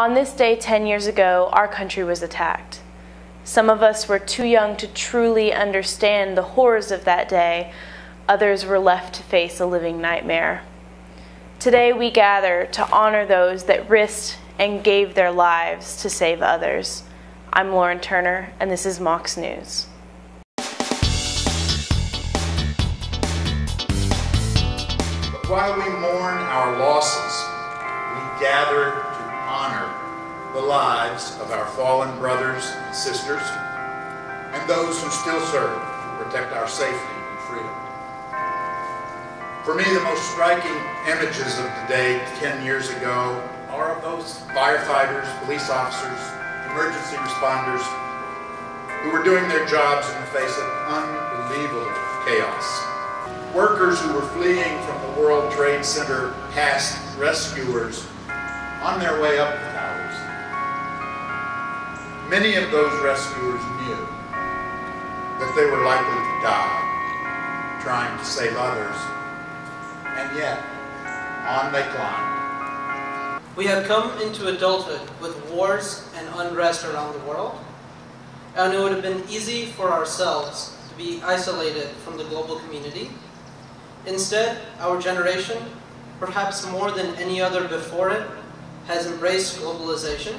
On this day 10 years ago, our country was attacked. Some of us were too young to truly understand the horrors of that day. Others were left to face a living nightmare. Today we gather to honor those that risked and gave their lives to save others. I'm Lauren Turner, and this is Mocs News. But while we mourn our losses, we gather to honor the lives of our fallen brothers and sisters and those who still serve to protect our safety and freedom. For me, the most striking images of the day 10 years ago are of those firefighters, police officers, emergency responders who were doing their jobs in the face of unbelievable chaos. Workers who were fleeing from the World Trade Center past rescuers on their way up the towers. Many of those rescuers knew that they were likely to die trying to save others, and yet on they climbed. We have come into adulthood with wars and unrest around the world, and it would have been easy for ourselves to be isolated from the global community. Instead, our generation, perhaps more than any other before it, has embraced globalization.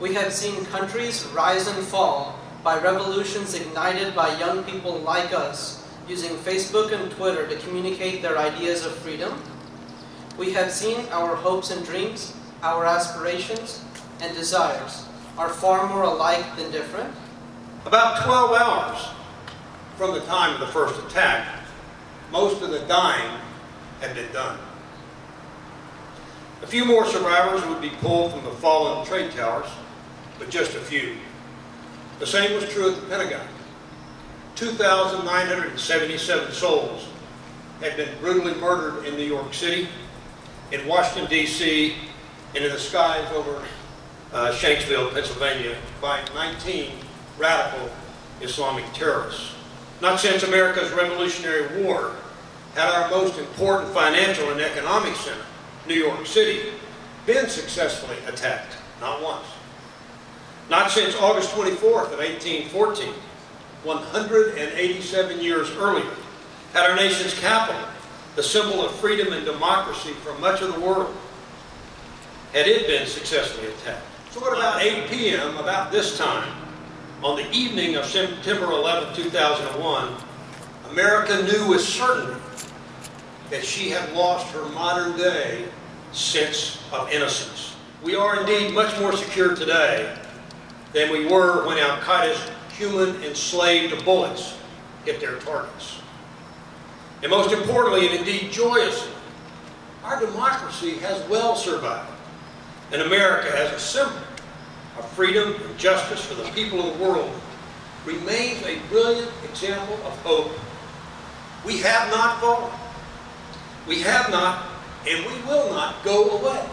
We have seen countries rise and fall by revolutions ignited by young people like us using Facebook and Twitter to communicate their ideas of freedom. We have seen our hopes and dreams, our aspirations and desires are far more alike than different. About 12 hours from the time of the first attack, most of the dying had been done. A few more survivors would be pulled from the fallen trade towers, but just a few. The same was true at the Pentagon. 2,977 souls had been brutally murdered in New York City, in Washington, D.C., and in the skies over Shanksville, Pennsylvania, by 19 radical Islamic terrorists. Not since America's Revolutionary War had our most important financial and economic center, New York City, been successfully attacked, not once. Not since August 24th of 1814, 187 years earlier, had our nation's capital, the symbol of freedom and democracy for much of the world, had it been successfully attacked. So at about 8 p.m., about this time, on the evening of September 11, 2001, America knew with certainty that she had lost her modern-day sense of innocence. We are indeed much more secure today than we were when Al-Qaeda's human enslaved bullets hit their targets. And most importantly, and indeed joyously, our democracy has well survived, and America as a symbol of freedom and justice for the people of the world remains a brilliant example of hope. We have not fallen. We have not, and we will not go away.